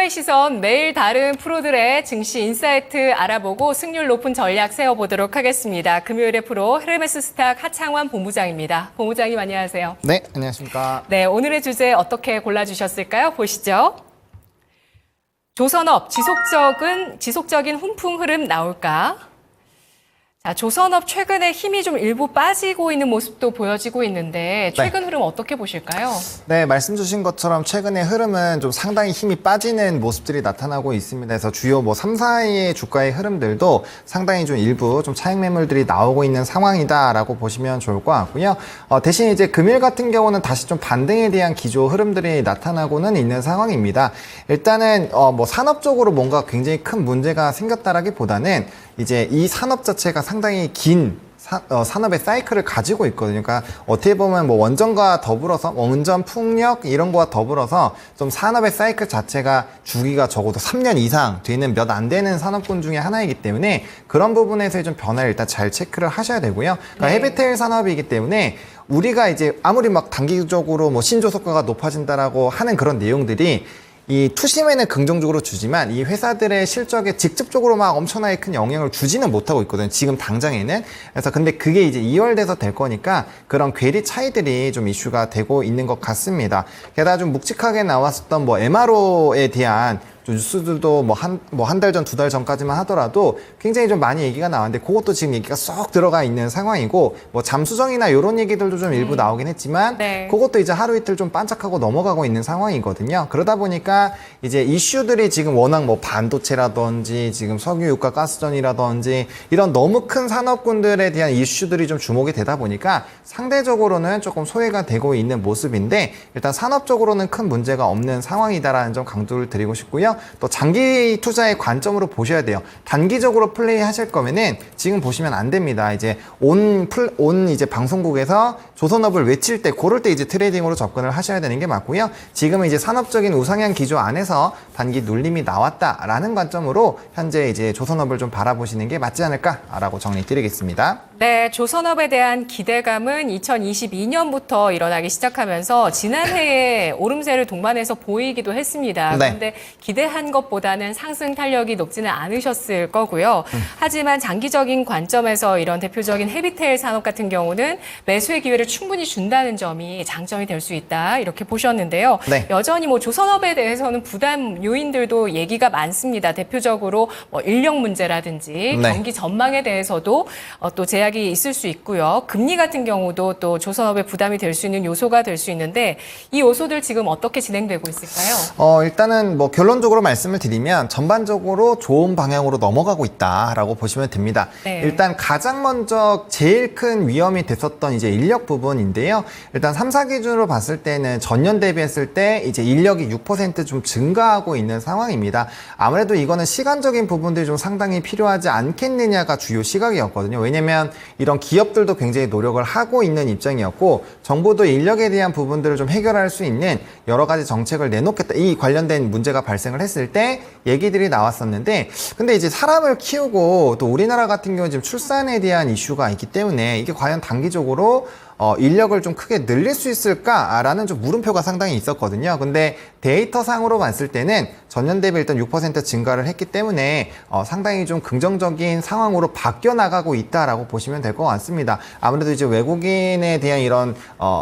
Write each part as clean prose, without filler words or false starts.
투자의 시선, 매일 다른 프로들의 증시 인사이트 알아보고 승률 높은 전략 세워보도록 하겠습니다. 금요일의 프로 헤르메스 스탁 하창환 본부장입니다. 본부장님 안녕하세요. 네, 안녕하십니까. 네, 오늘의 주제 어떻게 골라주셨을까요? 보시죠. 조선업 지속적인 훈풍 흐름 나올까? 자, 조선업 최근에 힘이 좀 일부 빠지고 있는 모습도 보여지고 있는데 최근 흐름 어떻게 보실까요? 네, 말씀 주신 것처럼 최근의 흐름은 좀 상당히 힘이 빠지는 모습들이 나타나고 있습니다. 그래서 주요 3, 4위의 주가의 흐름들도 상당히 좀 일부 좀 차익 매물들이 나오고 있는 상황이다라고 보시면 좋을 것 같고요. 대신 이제 금일 같은 경우는 다시 좀 반등에 대한 기조 흐름들이 나타나고는 있는 상황입니다. 일단은 산업적으로 뭔가 굉장히 큰 문제가 생겼다라기보다는 이제 이 산업 자체가 상당히 긴 산업의 사이클을 가지고 있거든요. 그러니까 어떻게 보면 원전과 더불어서 원전 풍력 이런 거와 더불어서 좀 산업의 사이클 자체가 주기가 적어도 3년 이상 되는 몇 안 되는 산업군 중에 하나이기 때문에 그런 부분에서의 좀 변화를 일단 잘 체크를 하셔야 되고요. 그러니까 헤비테일 산업이기 때문에 우리가 이제 아무리 단기적으로 신조속가가 높아진다라고 하는 그런 내용들이 이 투심에는 긍정적으로 주지만 이 회사들의 실적에 직접적으로 엄청나게 큰 영향을 주지는 못하고 있거든요. 지금 당장에는. 그래서 근데 그게 이제 2월 돼서 될 거니까 그런 괴리 차이들이 좀 이슈가 되고 있는 것 같습니다. 게다가 좀 묵직하게 나왔었던 MRO에 대한 뉴스들도 한 달 전, 2달 전까지만 하더라도 굉장히 좀 많이 얘기가 나왔는데 그것도 지금 얘기가 쏙 들어가 있는 상황이고 잠수정이나 이런 얘기들도 좀 일부 나오긴 했지만 네. 그것도 이제 하루 이틀 좀 반짝하고 넘어가고 있는 상황이거든요. 그러다 보니까 이제 이슈들이 지금 워낙 반도체라든지 지금 석유 유가 가스전이라든지 이런 너무 큰 산업군들에 대한 이슈들이 좀 주목이 되다 보니까 상대적으로는 조금 소외가 되고 있는 모습인데 일단 산업적으로는 큰 문제가 없는 상황이다라는 점 강조를 드리고 싶고요. 또 장기 투자의 관점으로 보셔야 돼요. 단기적으로 플레이 하실 거면은 지금 보시면 안 됩니다. 이제 이제 방송국에서 조선업을 외칠 때 그럴 때 이제 트레이딩으로 접근을 하셔야 되는 게 맞고요. 지금은 이제 산업적인 우상향 기조 안에서 단기 눌림이 나왔다라는 관점으로 현재 이제 조선업을 좀 바라보시는 게 맞지 않을까라고 정리 드리겠습니다. 네, 조선업에 대한 기대감은 2022년부터 일어나기 시작하면서 지난해에 오름세를 동반해서 보이기도 했습니다. 네. 그런데 기대한 것보다는 상승 탄력이 높지는 않으셨을 거고요. 하지만 장기적인 관점에서 이런 대표적인 헤비테일 산업 같은 경우는 매수의 기회를 충분히 준다는 점이 장점이 될 수 있다 이렇게 보셨는데요. 네. 여전히 조선업에 대해서는 부담 요인들도 얘기가 많습니다. 대표적으로 인력 문제라든지 네. 경기 전망에 대해서도 또 제약이 있을 수 있고요. 금리 같은 경우도 또 조선업의 부담이 될 수 있는 요소가 될 수 있는데 이 요소들 지금 어떻게 진행되고 있을까요? 일단은 결론적으로 말씀을 드리면 전반적으로 좋은 방향으로 넘어가고 있다라고 보시면 됩니다. 네. 일단 가장 먼저 제일 큰 위험이 됐었던 이제 인력 부분인데요. 일단 3사 기준으로 봤을 때는 전년 대비했을 때 이제 인력이 6% 좀 증가하고 있는 상황입니다. 아무래도 이거는 시간적인 부분들이 좀 상당히 필요하지 않겠느냐가 주요 시각이었거든요. 왜냐면 이런 기업들도 굉장히 노력을 하고 있는 입장이었고 정부도 인력에 대한 부분들을 좀 해결할 수 있는 여러 가지 정책을 내놓겠다. 이 관련된 문제가 발생을 했을 때 얘기들이 나왔었는데 근데 이제 사람을 키우고 또 우리나라 같은 경우는 지금 출산에 대한 이슈가 있기 때문에 이게 과연 단기적으로 인력을 좀 크게 늘릴 수 있을까라는 좀 물음표가 상당히 있었거든요. 근데 데이터상으로 봤을 때는 전년 대비 일단 6% 증가를 했기 때문에 상당히 좀 긍정적인 상황으로 바뀌어 나가고 있다라고 보시면 될 것 같습니다. 아무래도 이제 외국인에 대한 이런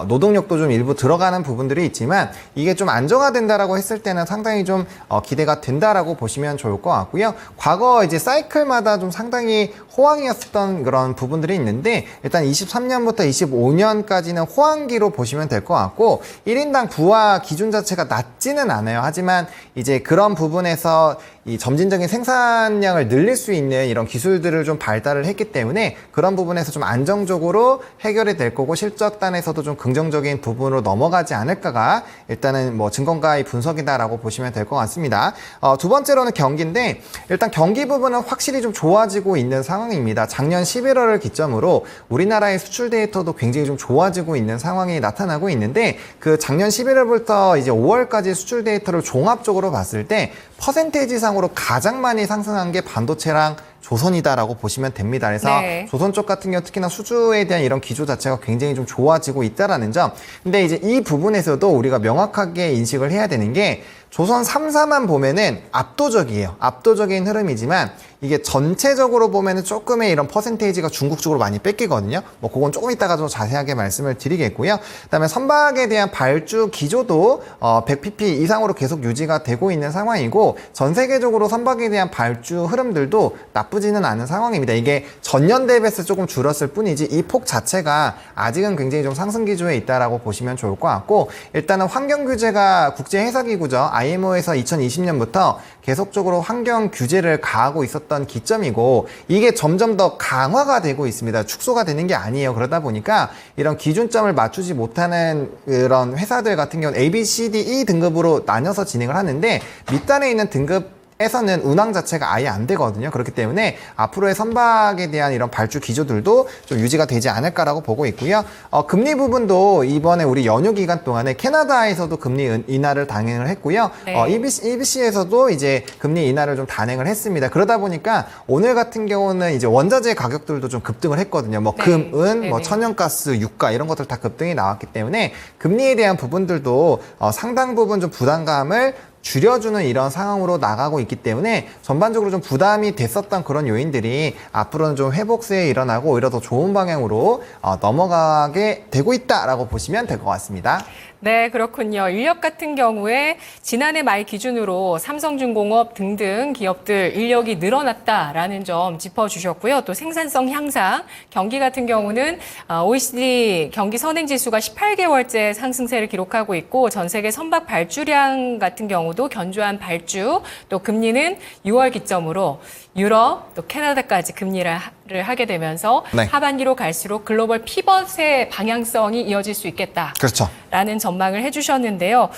노동력도 좀 일부 들어가는 부분들이 있지만 이게 좀 안정화된다라고 했을 때는 상당히 좀 기대가 된다라고 보시면 좋을 것 같고요. 과거 이제 사이클마다 좀 상당히 호황이었던 그런 부분들이 있는데 일단 23년부터 25년까지는 호황기로 보시면 될 것 같고 1인당 부하 기준 자체가 낮지는 않아요. 하지만 이제 그런 부분에서 이 점진적인 생산량을 늘릴 수 있는 이런 기술들을 좀 발달을 했기 때문에 그런 부분에서 좀 안정적으로 해결이 될 거고 실적단에서도 좀 긍정적인 부분으로 넘어가지 않을까가 일단은 증권가의 분석이다라고 보시면 될 것 같습니다. 두 번째로는 경기인데 일단 경기 부분은 확실히 좀 좋아지고 있는 상황입니다. 작년 11월을 기점으로 우리나라의 수출 데이터도 굉장히 좀 좋아지고 있는 상황이 나타나고 있는데 그 작년 11월부터 이제 5월까지 수출 데이터를 종합적으로 봤을 때 퍼센테이지상으로 가장 많이 상승한 게 반도체랑 조선이다라고 보시면 됩니다. 그래서 네. 조선 쪽 같은 경우 특히나 수주에 대한 이런 기조 자체가 굉장히 좀 좋아지고 있다라는 점. 근데 이제 이 부분에서도 우리가 명확하게 인식을 해야 되는 게 조선 3사만 보면은 압도적이에요. 압도적인 흐름이지만 이게 전체적으로 보면은 조금의 이런 퍼센테이지가 중국 쪽으로 많이 뺏기거든요. 뭐 그건 조금 이따가 좀 자세하게 말씀을 드리겠고요. 그다음에 선박에 대한 발주 기조도 100pp 이상으로 계속 유지가 되고 있는 상황이고 전 세계적으로 선박에 대한 발주 흐름들도 나쁘지는 않은 상황입니다. 이게 전년 대비해서 조금 줄었을 뿐이지 이 폭 자체가 아직은 굉장히 좀 상승 기조에 있다라고 보시면 좋을 것 같고 일단은 환경 규제가 국제 해사기구죠. IMO에서 2020년부터 계속적으로 환경 규제를 가하고 있었던 기점이고 이게 점점 더 강화가 되고 있습니다. 축소가 되는 게 아니에요. 그러다 보니까 이런 기준점을 맞추지 못하는 그런 회사들 같은 경우는 A, B, C, D, E 등급으로 나눠서 진행을 하는데 밑단에 있는 등급에서는 운항 자체가 아예 안 되거든요. 그렇기 때문에 앞으로의 선박에 대한 이런 발주 기조들도 좀 유지가 되지 않을까라고 보고 있고요. 금리 부분도 이번에 우리 연휴 기간 동안에 캐나다에서도 금리 인하를 단행을 했고요. 네. EBC에서도 이제 금리 인하를 좀 단행을 했습니다. 그러다 보니까 오늘 같은 경우는 이제 원자재 가격들도 좀 급등을 했거든요. 뭐 네. 금, 은, 네네. 뭐 천연가스, 유가 이런 것들 다 급등이 나왔기 때문에 금리에 대한 부분들도 상당 부분 좀 부담감을 줄여주는 이런 상황으로 나가고 있기 때문에 전반적으로 좀 부담이 됐었던 그런 요인들이 앞으로는 좀 회복세에 일어나고 오히려 더 좋은 방향으로 넘어가게 되고 있다라고 보시면 될 것 같습니다. 네, 그렇군요. 인력 같은 경우에 지난해 말 기준으로 삼성중공업 등등 기업들 인력이 늘어났다라는 점 짚어주셨고요. 또 생산성 향상, 경기 같은 경우는 OECD 경기 선행지수가 18개월째 상승세를 기록하고 있고 전 세계 선박 발주량 같은 경우도 견조한 발주, 또 금리는 6월 기점으로 유럽, 또 캐나다까지 금리를 하게 되면서 네. 하반기로 갈수록 글로벌 피벗의 방향성이 이어질 수 있겠다. 그렇죠. 라는 전망을 해주셨는데요.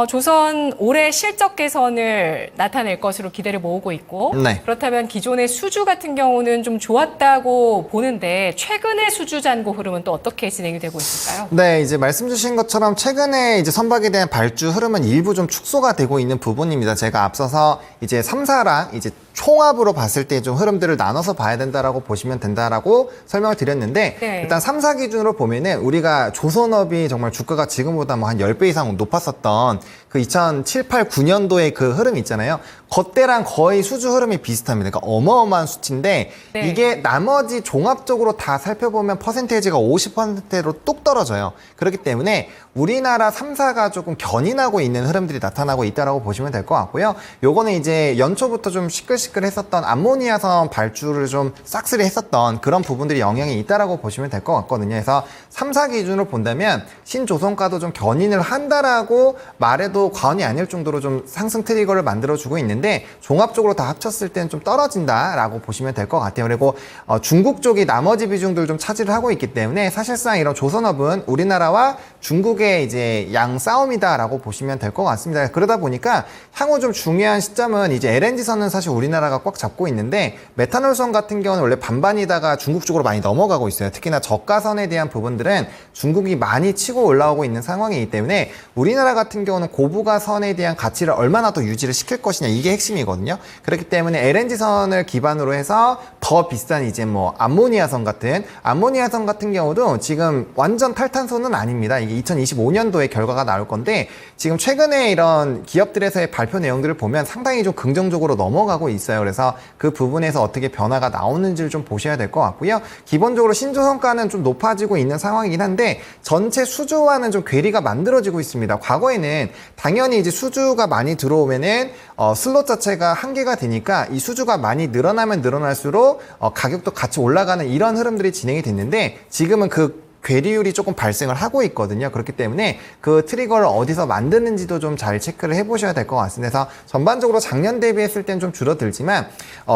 조선 올해 실적 개선을 나타낼 것으로 기대를 모으고 있고 네. 그렇다면 기존의 수주 같은 경우는 좀 좋았다고 보는데 최근의 수주 잔고 흐름은 또 어떻게 진행이 되고 있을까요? 네, 이제 말씀 주신 것처럼 최근에 이제 선박에 대한 발주 흐름은 일부 좀 축소가 되고 있는 부분입니다. 제가 앞서서 이제 3사랑 이제 총합으로 봤을 때 좀 흐름들을 나눠서 봐야 된다라고 보시면 된다라고 설명을 드렸는데 네. 일단 3사 기준으로 보면은 우리가 조선업이 정말 주가가 지금보다 뭐 한 10배 이상 높았었던 그 2007, 8, 9년도의 그 흐름 있잖아요. 그때랑 거의 수주 흐름이 비슷합니다. 그러니까 어마어마한 수치인데 네. 이게 나머지 종합적으로 다 살펴보면 퍼센테이지가 50%로 뚝 떨어져요. 그렇기 때문에 우리나라 3사가 조금 견인하고 있는 흐름들이 나타나고 있다라고 보시면 될 것 같고요. 요거는 이제 연초부터 좀 시끌시끌했었던 암모니아선 발주를 좀 싹쓸이 했었던 그런 부분들이 영향이 있다라고 보시면 될 것 같거든요. 그래서 3사 기준으로 본다면 신조선가도 좀 견인을 한다라고 말해도 과언이 아닐 정도로 좀 상승 트리거를 만들어주고 있는데 종합적으로 다 합쳤을 때는 좀 떨어진다라고 보시면 될 것 같아요. 그리고 중국 쪽이 나머지 비중들 좀 차지를 하고 있기 때문에 사실상 이런 조선업은 우리나라와 중국의 이제 양 싸움이다라고 보시면 될 것 같습니다. 그러다 보니까 향후 좀 중요한 시점은 이제 LNG선은 사실 우리나라가 꽉 잡고 있는데 메탄올선 같은 경우는 원래 반반이다가 중국 쪽으로 많이 넘어가고 있어요. 특히나 저가선에 대한 부분들은 중국이 많이 치고 올라오고 있는 상황이기 때문에 우리나라 같은 경우는 고부가선에 대한 가치를 얼마나 더 유지를 시킬 것이냐 이게 핵심이거든요. 그렇기 때문에 LNG선을 기반으로 해서 더 비싼 이제 뭐 암모니아선 같은 경우도 지금 완전 탈탄소는 아닙니다. 이게 2025년도에 결과가 나올 건데 지금 최근에 이런 기업들에서의 발표 내용들을 보면 상당히 좀 긍정적으로 넘어가고 있어요. 그래서 그 부분에서 어떻게 변화가 나오는지를 좀 보셔야 될 것 같고요. 기본적으로 신조선가는 좀 높아지고 있는 상황이긴 한데 전체 수주와는 좀 괴리가 만들어지고 있습니다. 과거에는 당연히 이제 수주가 많이 들어오면은 슬롯 자체가 한계가 되니까 이 수주가 많이 늘어나면 늘어날수록 가격도 같이 올라가는 이런 흐름들이 진행이 됐는데 지금은 그 괴리율이 조금 발생을 하고 있거든요. 그렇기 때문에 그 트리거를 어디서 만드는지도 좀 잘 체크를 해보셔야 될 것 같습니다. 그래서 전반적으로 작년 대비했을 땐 좀 줄어들지만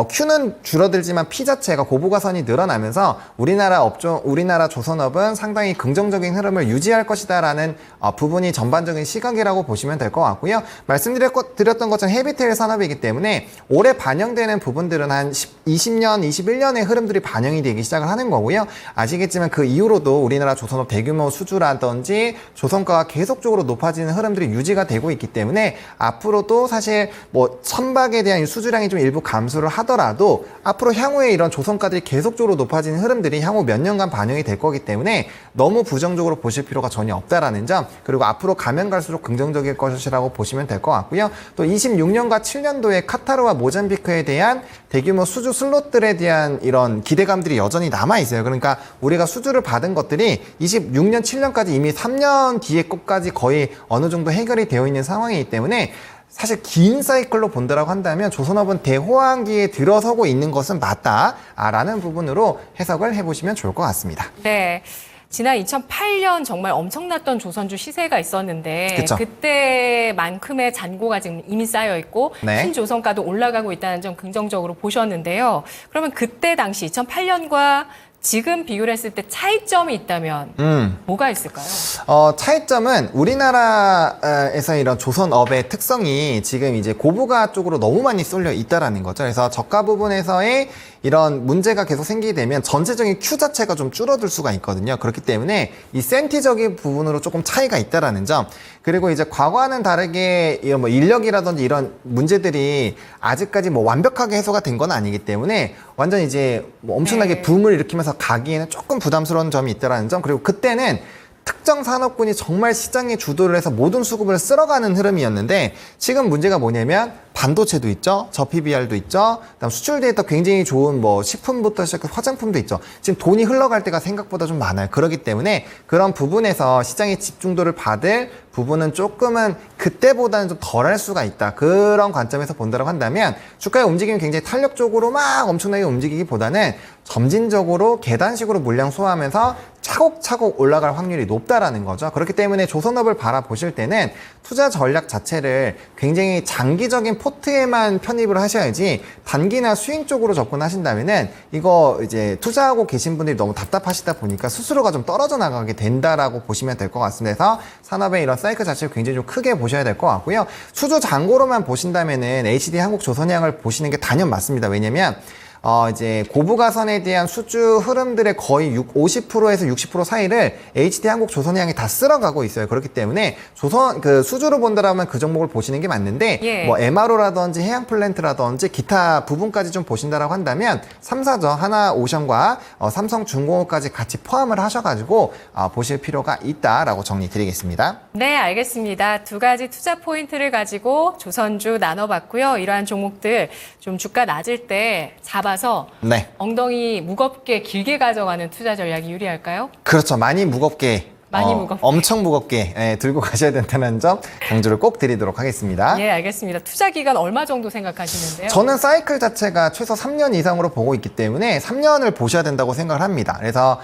Q는 줄어들지만 P 자체가 고부가선이 늘어나면서 우리나라 조선업은 상당히 긍정적인 흐름을 유지할 것이다라는 부분이 전반적인 시각이라고 보시면 될 것 같고요. 말씀드렸던 것처럼 헤비테일 산업이기 때문에 올해 반영되는 부분들은 한 20년, 21년의 흐름들이 반영이 되기 시작을 하는 거고요. 아시겠지만 그 이후로도 우리나라 조선업 대규모 수주라든지 조선가가 계속적으로 높아지는 흐름들이 유지가 되고 있기 때문에 앞으로도 사실 뭐 선박에 대한 수주량이 좀 일부 감소를 하더라도 앞으로 향후에 이런 조선가들이 계속적으로 높아지는 흐름들이 향후 몇 년간 반영이 될 거기 때문에 너무 부정적으로 보실 필요가 전혀 없다라는 점, 그리고 앞으로 가면 갈수록 긍정적일 것이라고 보시면 될 것 같고요. 또 26년과 7년도에 카타르와 모잠비크에 대한 대규모 수주 슬롯들에 대한 이런 기대감들이 여전히 남아 있어요. 그러니까 우리가 수주를 받은 것들이 26년, 7년까지 이미 3년 뒤에 것까지 거의 어느 정도 해결이 되어 있는 상황이기 때문에 사실 긴 사이클로 본다라고 한다면 조선업은 대호황기에 들어서고 있는 것은 맞다라는 부분으로 해석을 해보시면 좋을 것 같습니다. 네. 지난 2008년 정말 엄청났던 조선주 시세가 있었는데 그쵸. 그때만큼의 잔고가 지금 이미 쌓여 있고 네. 신조선가도 올라가고 있다는 점 긍정적으로 보셨는데요. 그러면 그때 당시 2008년과 지금 비교를 했을 때 차이점이 있다면 뭐가 있을까요? 차이점은 우리나라에서 이런 조선업의 특성이 지금 이제 고부가 쪽으로 너무 많이 쏠려 있다라는 거죠. 그래서 저가 부분에서의 이런 문제가 계속 생기게 되면 전체적인 큐 자체가 좀 줄어들 수가 있거든요. 그렇기 때문에 이 센티적인 부분으로 조금 차이가 있다라는 점. 그리고 이제 과거와는 다르게 이런 뭐 인력이라든지 이런 문제들이 아직까지 뭐 완벽하게 해소가 된 건 아니기 때문에 완전 이제 뭐 엄청나게 네. 붐을 일으키면서 가기에는 조금 부담스러운 점이 있다라는 점. 그리고 그때는 특정 산업군이 정말 시장에 주도를 해서 모든 수급을 쓸어가는 흐름이었는데 지금 문제가 뭐냐면 반도체도 있죠. 저 PBR도 있죠. 그다음 수출 데이터 굉장히 좋은 뭐 식품부터 시작해서 화장품도 있죠. 지금 돈이 흘러갈 때가 생각보다 좀 많아요. 그렇기 때문에 그런 부분에서 시장의 집중도를 받을 부분은 조금은 그때보다는 좀 덜할 수가 있다. 그런 관점에서 본다고 한다면 주가의 움직임이 굉장히 탄력적으로 막 엄청나게 움직이기보다는 점진적으로 계단식으로 물량 소화하면서 차곡차곡 올라갈 확률이 높다라는 거죠. 그렇기 때문에 조선업을 바라보실 때는 투자 전략 자체를 굉장히 장기적인 포트에만 편입을 하셔야지 단기나 스윙 쪽으로 접근하신다면은 이거 이제 투자하고 계신 분들이 너무 답답하시다 보니까 수수료가 좀 떨어져 나가게 된다라고 보시면 될 것 같습니다. 그래서 산업의 이런 사이클 자체를 굉장히 좀 크게 보셔야 될 것 같고요. 수주 잔고로만 보신다면은 HD 한국조선해양을 보시는 게 단연 맞습니다. 왜냐면 이제 고부가선에 대한 수주 흐름들의 거의 50%에서 60% 사이를 HD 한국조선해양이 다 쓸어가고 있어요. 그렇기 때문에 수주로 본다라면 그 종목을 보시는 게 맞는데 예. 뭐 MRO라든지 해양플랜트라든지 기타 부분까지 좀 보신다라고 한다면 3사죠. 하나오션과 삼성중공업까지 같이 포함을 하셔가지고 보실 필요가 있다라고 정리 드리겠습니다. 네, 알겠습니다. 두 가지 투자 포인트를 가지고 조선주 나눠봤고요. 이러한 종목들 좀 주가 낮을 때 잡아서 네. 엉덩이 무겁게 길게 가져가는 투자 전략이 유리할까요? 그렇죠. 많이 무겁게. 엄청 무겁게 들고 가셔야 된다는 점 강조를 꼭 드리도록 하겠습니다. 예, 알겠습니다. 투자 기간 얼마 정도 생각하시는데요? 저는 사이클 자체가 최소 3년 이상으로 보고 있기 때문에 3년을 보셔야 된다고 생각을 합니다. 그래서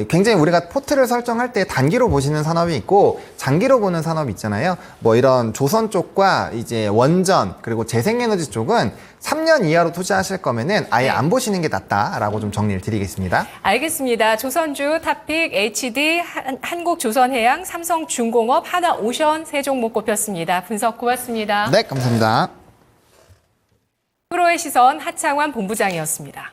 굉장히 우리가 포트를 설정할 때 단기로 보시는 산업이 있고 장기로 보는 산업이 있잖아요. 뭐 이런 조선 쪽과 이제 원전 그리고 재생에너지 쪽은 3년 이하로 투자하실 거면은 아예 네. 안 보시는 게 낫다라고 좀 정리를 드리겠습니다. 알겠습니다. 조선주, 탑픽, HD, 한국조선해양, 삼성중공업, 하나오션 세 종목 꼽혔습니다. 분석 고맙습니다. 네, 감사합니다. 프로의 시선 하창환 본부장이었습니다.